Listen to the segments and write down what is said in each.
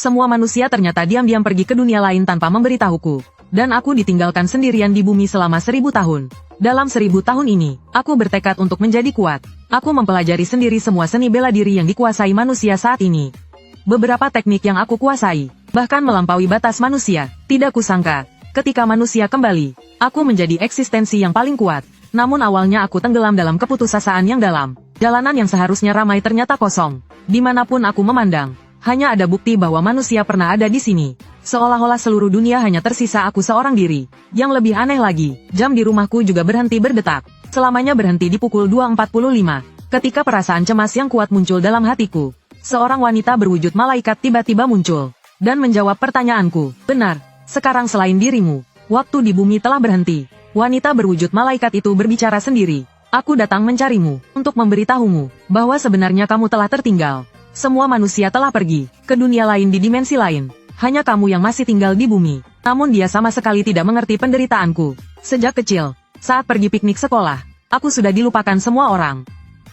Semua manusia ternyata diam-diam pergi ke dunia lain tanpa memberitahuku. Dan aku ditinggalkan sendirian di bumi selama 1000 tahun. Dalam 1000 tahun ini, aku bertekad untuk menjadi kuat. Aku mempelajari sendiri semua seni bela diri yang dikuasai manusia saat ini. Beberapa teknik yang aku kuasai, bahkan melampaui batas manusia. Tidak kusangka, ketika manusia kembali, aku menjadi eksistensi yang paling kuat. Namun awalnya aku tenggelam dalam keputusasaan yang dalam. Jalanan yang seharusnya ramai ternyata kosong. Dimanapun aku memandang, hanya ada bukti bahwa manusia pernah ada di sini. Seolah-olah seluruh dunia hanya tersisa aku seorang diri. Yang lebih aneh lagi, jam di rumahku juga berhenti berdetak. Selamanya berhenti di pukul 2.45. Ketika perasaan cemas yang kuat muncul dalam hatiku, seorang wanita berwujud malaikat tiba-tiba muncul dan menjawab pertanyaanku. Benar, sekarang selain dirimu, waktu di bumi telah berhenti. Wanita berwujud malaikat itu berbicara sendiri. Aku datang mencarimu untuk memberitahumu bahwa sebenarnya kamu telah tertinggal. Semua manusia telah pergi ke dunia lain di dimensi lain. Hanya kamu yang masih tinggal di bumi. Namun dia sama sekali tidak mengerti penderitaanku. Sejak kecil, saat pergi piknik sekolah, aku sudah dilupakan semua orang.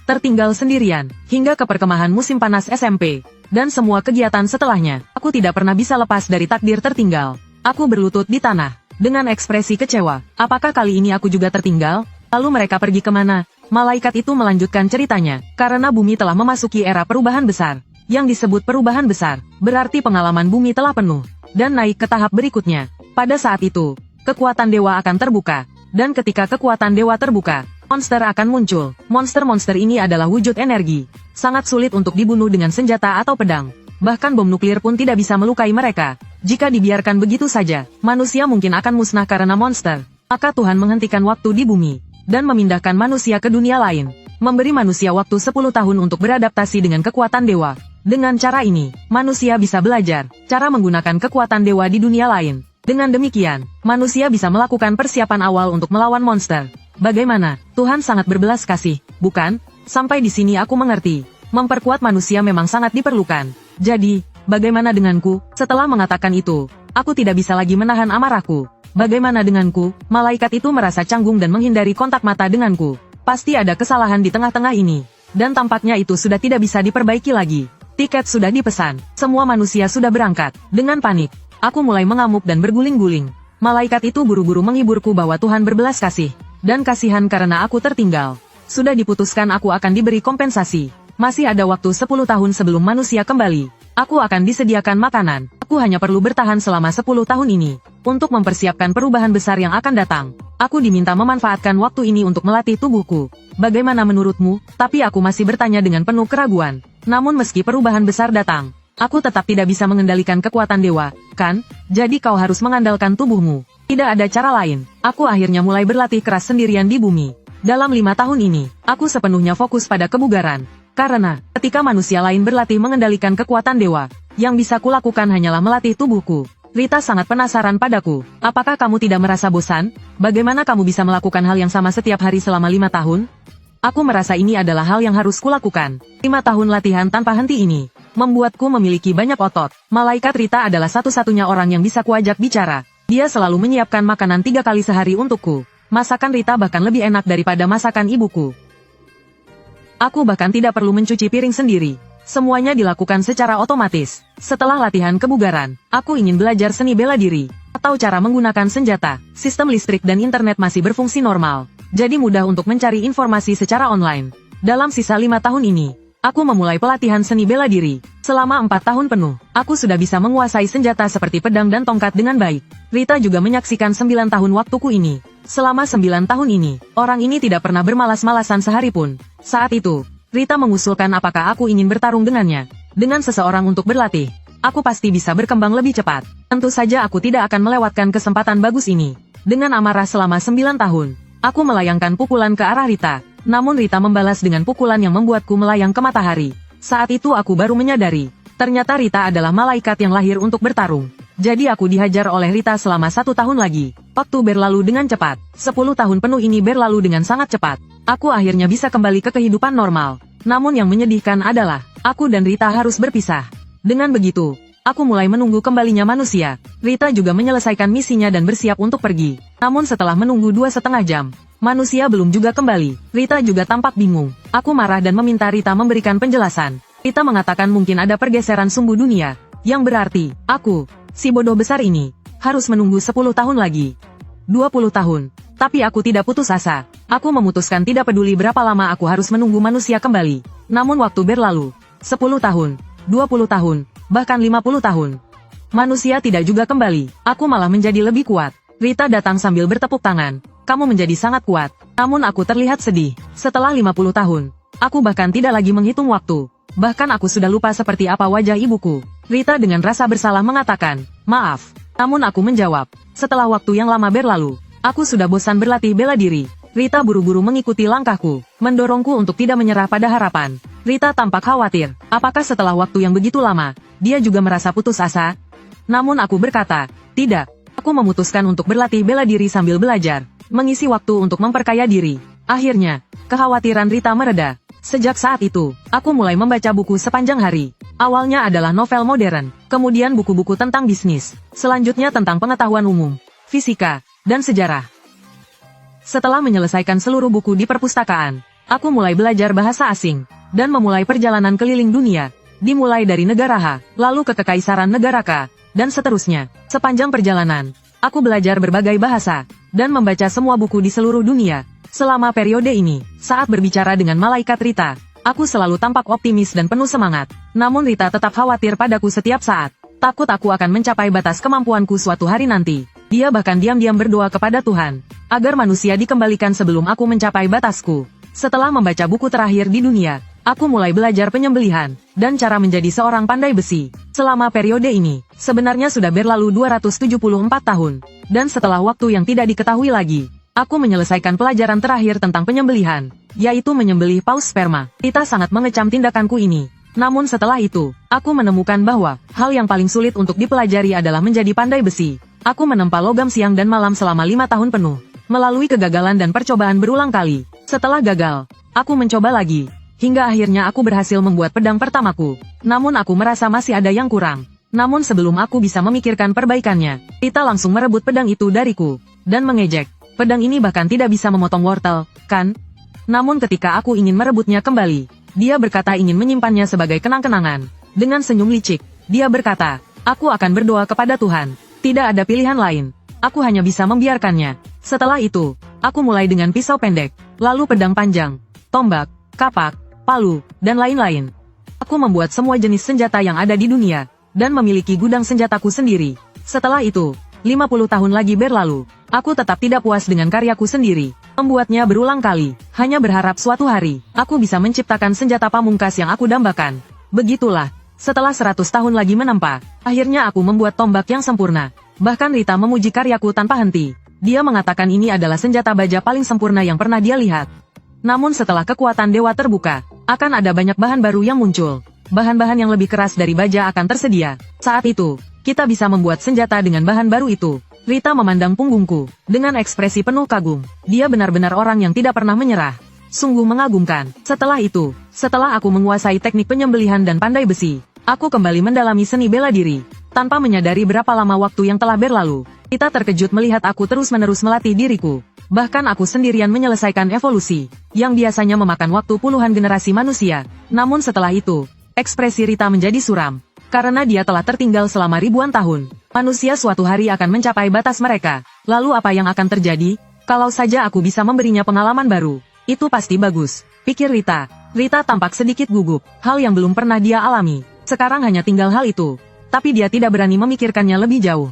Tertinggal sendirian, hingga ke perkemahan musim panas SMP. Dan semua kegiatan setelahnya, aku tidak pernah bisa lepas dari takdir tertinggal. Aku berlutut di tanah, dengan ekspresi kecewa. Apakah kali ini aku juga tertinggal? Lalu mereka pergi kemana? Malaikat itu melanjutkan ceritanya, karena bumi telah memasuki era perubahan besar. Yang disebut perubahan besar, berarti pengalaman bumi telah penuh, dan naik ke tahap berikutnya. Pada saat itu, kekuatan dewa akan terbuka, dan ketika kekuatan dewa terbuka, monster akan muncul. Monster-monster ini adalah wujud energi, sangat sulit untuk dibunuh dengan senjata atau pedang. Bahkan bom nuklir pun tidak bisa melukai mereka. Jika dibiarkan begitu saja, manusia mungkin akan musnah karena monster. Maka Tuhan menghentikan waktu di bumi, dan memindahkan manusia ke dunia lain, memberi manusia waktu 10 tahun untuk beradaptasi dengan kekuatan dewa. Dengan cara ini, manusia bisa belajar cara menggunakan kekuatan dewa di dunia lain. Dengan demikian, manusia bisa melakukan persiapan awal untuk melawan monster. Bagaimana? Tuhan sangat berbelas kasih, bukan? Sampai di sini aku mengerti. Memperkuat manusia memang sangat diperlukan. Jadi, bagaimana denganku? Setelah mengatakan itu, aku tidak bisa lagi menahan amarahku. Bagaimana denganku? Malaikat itu merasa canggung dan menghindari kontak mata denganku. Pasti ada kesalahan di tengah-tengah ini. Dan tampaknya itu sudah tidak bisa diperbaiki lagi. Tiket sudah dipesan, semua manusia sudah berangkat. Dengan panik, aku mulai mengamuk dan berguling-guling. Malaikat itu buru-buru menghiburku bahwa Tuhan berbelas kasih, dan kasihan karena aku tertinggal. Sudah diputuskan aku akan diberi kompensasi. Masih ada waktu 10 tahun sebelum manusia kembali. Aku akan disediakan makanan. Aku hanya perlu bertahan selama 10 tahun ini, untuk mempersiapkan perubahan besar yang akan datang. Aku diminta memanfaatkan waktu ini untuk melatih tubuhku. Bagaimana menurutmu? Tapi aku masih bertanya dengan penuh keraguan. Namun meski perubahan besar datang, aku tetap tidak bisa mengendalikan kekuatan dewa, kan? Jadi kau harus mengandalkan tubuhmu. Tidak ada cara lain. Aku akhirnya mulai berlatih keras sendirian di bumi. Dalam 5 tahun ini, aku sepenuhnya fokus pada kebugaran. Karena, ketika manusia lain berlatih mengendalikan kekuatan dewa, yang bisa kulakukan hanyalah melatih tubuhku. Rita sangat penasaran padaku. Apakah kamu tidak merasa bosan? Bagaimana kamu bisa melakukan hal yang sama setiap hari selama 5 tahun? Aku merasa ini adalah hal yang harus kulakukan. 5 tahun latihan tanpa henti ini membuatku memiliki banyak otot. Malaikat Rita adalah satu-satunya orang yang bisa kuajak bicara. Dia selalu menyiapkan makanan 3 kali sehari untukku. Masakan Rita bahkan lebih enak daripada masakan ibuku. Aku bahkan tidak perlu mencuci piring sendiri. Semuanya dilakukan secara otomatis. Setelah latihan kebugaran, aku ingin belajar seni bela diri, atau cara menggunakan senjata. Sistem listrik dan internet masih berfungsi normal. Jadi mudah untuk mencari informasi secara online. Dalam sisa 5 tahun ini, aku memulai pelatihan seni bela diri. Selama 4 tahun penuh, aku sudah bisa menguasai senjata seperti pedang dan tongkat dengan baik. Rita juga menyaksikan 9 tahun waktuku ini. Selama 9 tahun ini, orang ini tidak pernah bermalas-malasan sehari pun. Saat itu, Rita mengusulkan apakah aku ingin bertarung dengannya. Dengan seseorang untuk berlatih, aku pasti bisa berkembang lebih cepat. Tentu saja aku tidak akan melewatkan kesempatan bagus ini. Dengan amarah selama 9 tahun, aku melayangkan pukulan ke arah Rita. Namun Rita membalas dengan pukulan yang membuatku melayang ke matahari. Saat itu aku baru menyadari, ternyata Rita adalah malaikat yang lahir untuk bertarung. Jadi aku dihajar oleh Rita selama 1 tahun lagi. Waktu berlalu dengan cepat. 10 tahun penuh ini berlalu dengan sangat cepat. Aku akhirnya bisa kembali ke kehidupan normal. Namun yang menyedihkan adalah, aku dan Rita harus berpisah. Dengan begitu, aku mulai menunggu kembalinya manusia. Rita juga menyelesaikan misinya dan bersiap untuk pergi. Namun setelah menunggu 2,5 jam, manusia belum juga kembali. Rita juga tampak bingung. Aku marah dan meminta Rita memberikan penjelasan. Rita mengatakan mungkin ada pergeseran sumbu dunia. Yang berarti, aku, si bodoh besar ini, harus menunggu 10 tahun lagi. 20 tahun. Tapi aku tidak putus asa. Aku memutuskan tidak peduli berapa lama aku harus menunggu manusia kembali. Namun waktu berlalu. 10 tahun, 20 tahun, bahkan 50 tahun. Manusia tidak juga kembali. Aku malah menjadi lebih kuat. Rita datang sambil bertepuk tangan. Kamu menjadi sangat kuat. Namun aku terlihat sedih. Setelah 50 tahun, aku bahkan tidak lagi menghitung waktu. Bahkan aku sudah lupa seperti apa wajah ibuku. Rita dengan rasa bersalah mengatakan, maaf. Namun aku menjawab, setelah waktu yang lama berlalu, aku sudah bosan berlatih bela diri. Rita buru-buru mengikuti langkahku, mendorongku untuk tidak menyerah pada harapan. Rita tampak khawatir, apakah setelah waktu yang begitu lama, dia juga merasa putus asa? Namun aku berkata, tidak. Aku memutuskan untuk berlatih bela diri sambil belajar, mengisi waktu untuk memperkaya diri. Akhirnya, kekhawatiran Rita mereda. Sejak saat itu, aku mulai membaca buku sepanjang hari. Awalnya adalah novel modern, kemudian buku-buku tentang bisnis, selanjutnya tentang pengetahuan umum, fisika, dan sejarah. Setelah menyelesaikan seluruh buku di perpustakaan, aku mulai belajar bahasa asing, dan memulai perjalanan keliling dunia, dimulai dari negara H, lalu ke Kekaisaran Negara K, dan seterusnya. Sepanjang perjalanan, aku belajar berbagai bahasa, dan membaca semua buku di seluruh dunia. Selama periode ini, saat berbicara dengan malaikat Rita, aku selalu tampak optimis dan penuh semangat. Namun Rita tetap khawatir padaku setiap saat. Takut aku akan mencapai batas kemampuanku suatu hari nanti. Dia bahkan diam-diam berdoa kepada Tuhan, agar manusia dikembalikan sebelum aku mencapai batasku. Setelah membaca buku terakhir di dunia, aku mulai belajar penyembelihan, dan cara menjadi seorang pandai besi. Selama periode ini, sebenarnya sudah berlalu 274 tahun. Dan setelah waktu yang tidak diketahui lagi, aku menyelesaikan pelajaran terakhir tentang penyembelihan, yaitu menyembelih paus sperma. Rita sangat mengecam tindakanku ini. Namun setelah itu, aku menemukan bahwa, hal yang paling sulit untuk dipelajari adalah menjadi pandai besi. Aku menempa logam siang dan malam selama 5 tahun penuh, melalui kegagalan dan percobaan berulang kali. Setelah gagal, aku mencoba lagi, hingga akhirnya aku berhasil membuat pedang pertamaku. Namun aku merasa masih ada yang kurang. Namun sebelum aku bisa memikirkan perbaikannya, Rita langsung merebut pedang itu dariku, dan mengejek. Pedang ini bahkan tidak bisa memotong wortel, kan? Namun ketika aku ingin merebutnya kembali, dia berkata ingin menyimpannya sebagai kenang-kenangan. Dengan senyum licik, dia berkata, aku akan berdoa kepada Tuhan. Tidak ada pilihan lain. Aku hanya bisa membiarkannya. Setelah itu, aku mulai dengan pisau pendek, lalu pedang panjang, tombak, kapak, palu, dan lain-lain. Aku membuat semua jenis senjata yang ada di dunia, dan memiliki gudang senjataku sendiri. Setelah itu, 50 tahun lagi berlalu, aku tetap tidak puas dengan karyaku sendiri. Membuatnya berulang kali, hanya berharap suatu hari, aku bisa menciptakan senjata pamungkas yang aku dambakan. Begitulah, setelah 100 tahun lagi menempa, akhirnya aku membuat tombak yang sempurna. Bahkan Rita memuji karyaku tanpa henti. Dia mengatakan ini adalah senjata baja paling sempurna yang pernah dia lihat. Namun setelah kekuatan dewa terbuka, akan ada banyak bahan baru yang muncul. Bahan-bahan yang lebih keras dari baja akan tersedia. Saat itu, kita bisa membuat senjata dengan bahan baru itu. Rita memandang punggungku, dengan ekspresi penuh kagum. Dia benar-benar orang yang tidak pernah menyerah. Sungguh mengagumkan. Setelah itu, setelah aku menguasai teknik penyembelihan dan pandai besi, aku kembali mendalami seni bela diri. Tanpa menyadari berapa lama waktu yang telah berlalu, Rita terkejut melihat aku terus-menerus melatih diriku. Bahkan aku sendirian menyelesaikan evolusi, yang biasanya memakan waktu puluhan generasi manusia. Namun setelah itu, ekspresi Rita menjadi suram. Karena dia telah tertinggal selama ribuan tahun. Manusia suatu hari akan mencapai batas mereka. Lalu apa yang akan terjadi? Kalau saja aku bisa memberinya pengalaman baru. Itu pasti bagus, pikir Rita. Rita tampak sedikit gugup, hal yang belum pernah dia alami. Sekarang hanya tinggal hal itu. Tapi dia tidak berani memikirkannya lebih jauh.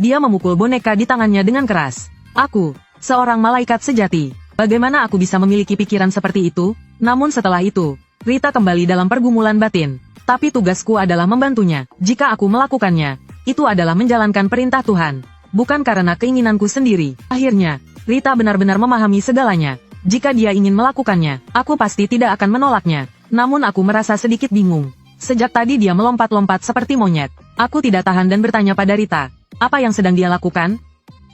Dia memukul boneka di tangannya dengan keras. Aku, seorang malaikat sejati. Bagaimana aku bisa memiliki pikiran seperti itu? Namun setelah itu, Rita kembali dalam pergumulan batin. Tapi tugasku adalah membantunya. Jika aku melakukannya, itu adalah menjalankan perintah Tuhan, bukan karena keinginanku sendiri. Akhirnya, Rita benar-benar memahami segalanya. Jika dia ingin melakukannya, aku pasti tidak akan menolaknya. Namun aku merasa sedikit bingung. Sejak tadi dia melompat-lompat seperti monyet. Aku tidak tahan dan bertanya pada Rita, apa yang sedang dia lakukan?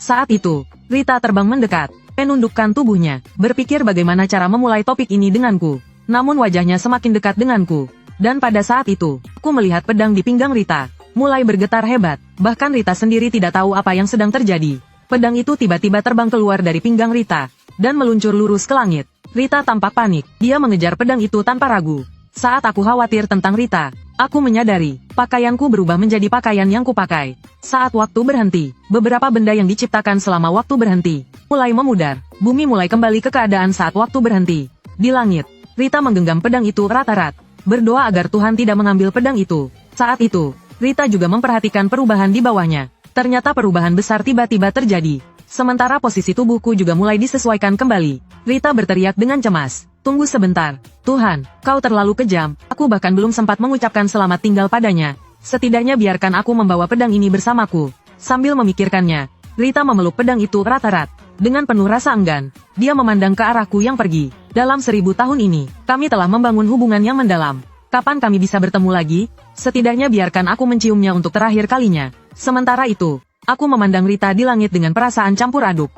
Saat itu, Rita terbang mendekat, menundukkan tubuhnya, berpikir bagaimana cara memulai topik ini denganku. Namun wajahnya semakin dekat denganku. Dan pada saat itu, aku melihat pedang di pinggang Rita mulai bergetar hebat. Bahkan Rita sendiri tidak tahu apa yang sedang terjadi. Pedang itu tiba-tiba terbang keluar dari pinggang Rita dan meluncur lurus ke langit. Rita tampak panik. Dia mengejar pedang itu tanpa ragu. Saat aku khawatir tentang Rita, Aku menyadari, pakaianku berubah menjadi pakaian yang kupakai. Saat waktu berhenti, beberapa benda yang diciptakan selama waktu berhenti mulai memudar. Bumi mulai kembali ke keadaan saat waktu berhenti. Di langit, Rita menggenggam pedang itu erat-erat, berdoa agar Tuhan tidak mengambil pedang itu. Saat itu, Rita juga memperhatikan perubahan di bawahnya. Ternyata perubahan besar tiba-tiba terjadi. Sementara posisi tubuhku juga mulai disesuaikan kembali. Rita berteriak dengan cemas. Tunggu sebentar. Tuhan, kau terlalu kejam. Aku bahkan belum sempat mengucapkan selamat tinggal padanya. Setidaknya biarkan aku membawa pedang ini bersamaku. Sambil memikirkannya, Rita memeluk pedang itu erat-erat. Dengan penuh rasa enggan, dia memandang ke arahku yang pergi. Dalam 1000 tahun ini, kami telah membangun hubungan yang mendalam. Kapan kami bisa bertemu lagi? Setidaknya biarkan aku menciumnya untuk terakhir kalinya. Sementara itu, aku memandang Rita di langit dengan perasaan campur aduk.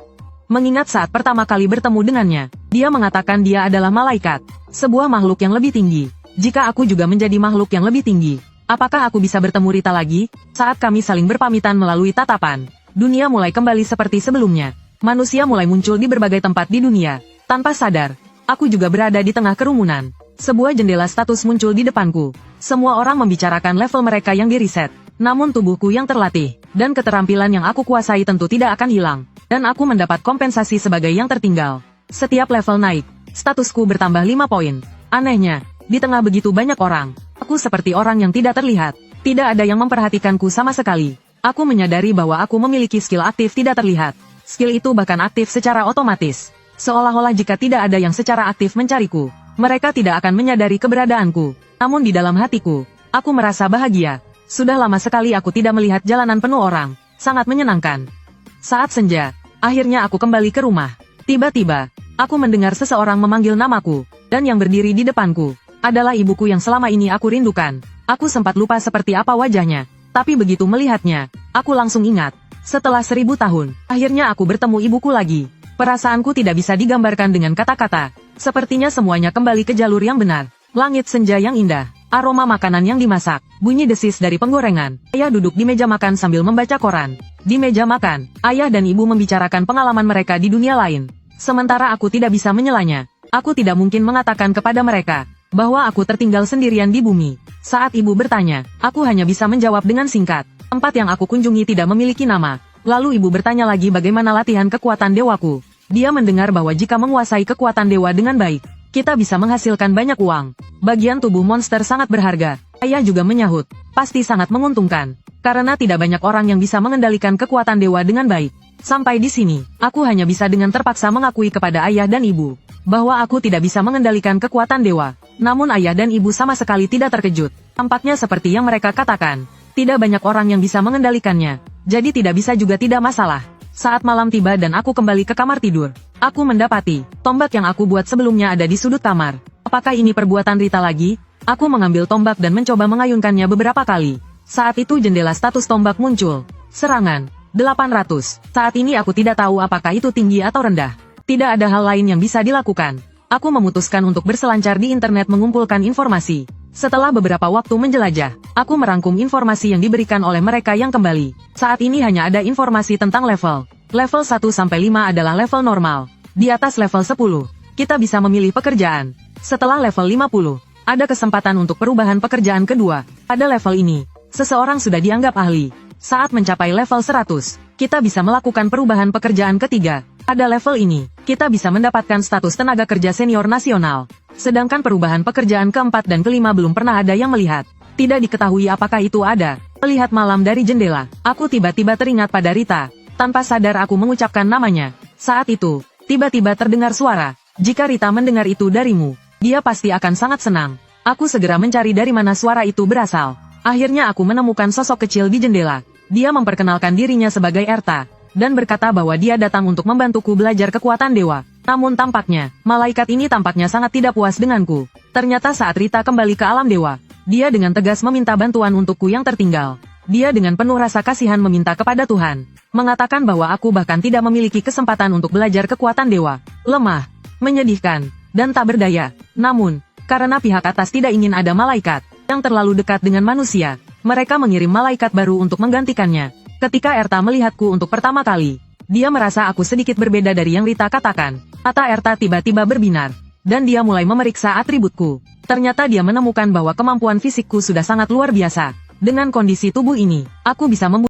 Mengingat saat pertama kali bertemu dengannya, dia mengatakan dia adalah malaikat, sebuah makhluk yang lebih tinggi. Jika aku juga menjadi makhluk yang lebih tinggi, apakah aku bisa bertemu Rita lagi? Saat kami saling berpamitan melalui tatapan, dunia mulai kembali seperti sebelumnya. Manusia mulai muncul di berbagai tempat di dunia. Tanpa sadar, aku juga berada di tengah kerumunan. Sebuah jendela status muncul di depanku. Semua orang membicarakan level mereka yang diriset. Namun tubuhku yang terlatih, dan keterampilan yang aku kuasai tentu tidak akan hilang. Dan aku mendapat kompensasi sebagai yang tertinggal. Setiap level naik, statusku bertambah 5 poin. Anehnya, di tengah begitu banyak orang, aku seperti orang yang tidak terlihat. Tidak ada yang memperhatikanku sama sekali. Aku menyadari bahwa aku memiliki skill aktif tidak terlihat. Skill itu bahkan aktif secara otomatis. Seolah-olah jika tidak ada yang secara aktif mencariku, mereka tidak akan menyadari keberadaanku. Namun di dalam hatiku, aku merasa bahagia. Sudah lama sekali aku tidak melihat jalanan penuh orang. Sangat menyenangkan. Saat senja, akhirnya aku kembali ke rumah. Tiba-tiba, aku mendengar seseorang memanggil namaku, dan yang berdiri di depanku adalah ibuku yang selama ini aku rindukan. Aku sempat lupa seperti apa wajahnya, tapi begitu melihatnya, aku langsung ingat. Setelah 1000 tahun, akhirnya aku bertemu ibuku lagi. Perasaanku tidak bisa digambarkan dengan kata-kata. Sepertinya semuanya kembali ke jalur yang benar. Langit senja yang indah, aroma makanan yang dimasak, bunyi desis dari penggorengan. Ayah duduk di meja makan sambil membaca koran. Di meja makan, ayah dan ibu membicarakan pengalaman mereka di dunia lain. Sementara aku tidak bisa menyelanya. Aku tidak mungkin mengatakan kepada mereka bahwa aku tertinggal sendirian di bumi. Saat ibu bertanya, aku hanya bisa menjawab dengan singkat. Tempat yang aku kunjungi tidak memiliki nama. Lalu ibu bertanya lagi bagaimana latihan kekuatan dewaku. Dia mendengar bahwa jika menguasai kekuatan dewa dengan baik, kita bisa menghasilkan banyak uang. Bagian tubuh monster sangat berharga. Ayah juga menyahut, pasti sangat menguntungkan. Karena tidak banyak orang yang bisa mengendalikan kekuatan dewa dengan baik. Sampai di sini, aku hanya bisa dengan terpaksa mengakui kepada ayah dan ibu bahwa aku tidak bisa mengendalikan kekuatan dewa. Namun ayah dan ibu sama sekali tidak terkejut. Tampaknya seperti yang mereka katakan. Tidak banyak orang yang bisa mengendalikannya, jadi tidak bisa juga tidak masalah. Saat malam tiba dan aku kembali ke kamar tidur, aku mendapati tombak yang aku buat sebelumnya ada di sudut kamar. Apakah ini perbuatan Rita lagi? Aku mengambil tombak dan mencoba mengayunkannya beberapa kali. Saat itu jendela status tombak muncul. Serangan 800. Saat ini aku tidak tahu apakah itu tinggi atau rendah. Tidak ada hal lain yang bisa dilakukan. Aku memutuskan untuk berselancar di internet mengumpulkan informasi. Setelah beberapa waktu menjelajah, aku merangkum informasi yang diberikan oleh mereka yang kembali. Saat ini hanya ada informasi tentang level. Level 1-5 adalah level normal. Di atas level 10, kita bisa memilih pekerjaan. Setelah level 50, ada kesempatan untuk perubahan pekerjaan kedua. Pada level ini, seseorang sudah dianggap ahli. Saat mencapai level 100, kita bisa melakukan perubahan pekerjaan ketiga. Pada level ini, kita bisa mendapatkan status tenaga kerja senior nasional. Sedangkan perubahan pekerjaan keempat dan kelima belum pernah ada yang melihat. Tidak diketahui apakah itu ada. Melihat malam dari jendela, aku tiba-tiba teringat pada Rita. Tanpa sadar aku mengucapkan namanya. Saat itu, tiba-tiba terdengar suara. Jika Rita mendengar itu darimu, dia pasti akan sangat senang. Aku segera mencari dari mana suara itu berasal. Akhirnya aku menemukan sosok kecil di jendela. Dia memperkenalkan dirinya sebagai Erta, dan berkata bahwa dia datang untuk membantuku belajar kekuatan dewa. Namun tampaknya, malaikat ini tampaknya sangat tidak puas denganku. Ternyata saat Rita kembali ke alam dewa, dia dengan tegas meminta bantuan untukku yang tertinggal. Dia dengan penuh rasa kasihan meminta kepada Tuhan, mengatakan bahwa aku bahkan tidak memiliki kesempatan untuk belajar kekuatan dewa. Lemah, menyedihkan, dan tak berdaya. Namun, karena pihak atas tidak ingin ada malaikat yang terlalu dekat dengan manusia, mereka mengirim malaikat baru untuk menggantikannya. Ketika Erta melihatku untuk pertama kali, dia merasa aku sedikit berbeda dari yang Rita katakan. Mata Erta tiba-tiba berbinar, dan dia mulai memeriksa atributku. Ternyata dia menemukan bahwa kemampuan fisikku sudah sangat luar biasa. Dengan kondisi tubuh ini, aku bisa membunuh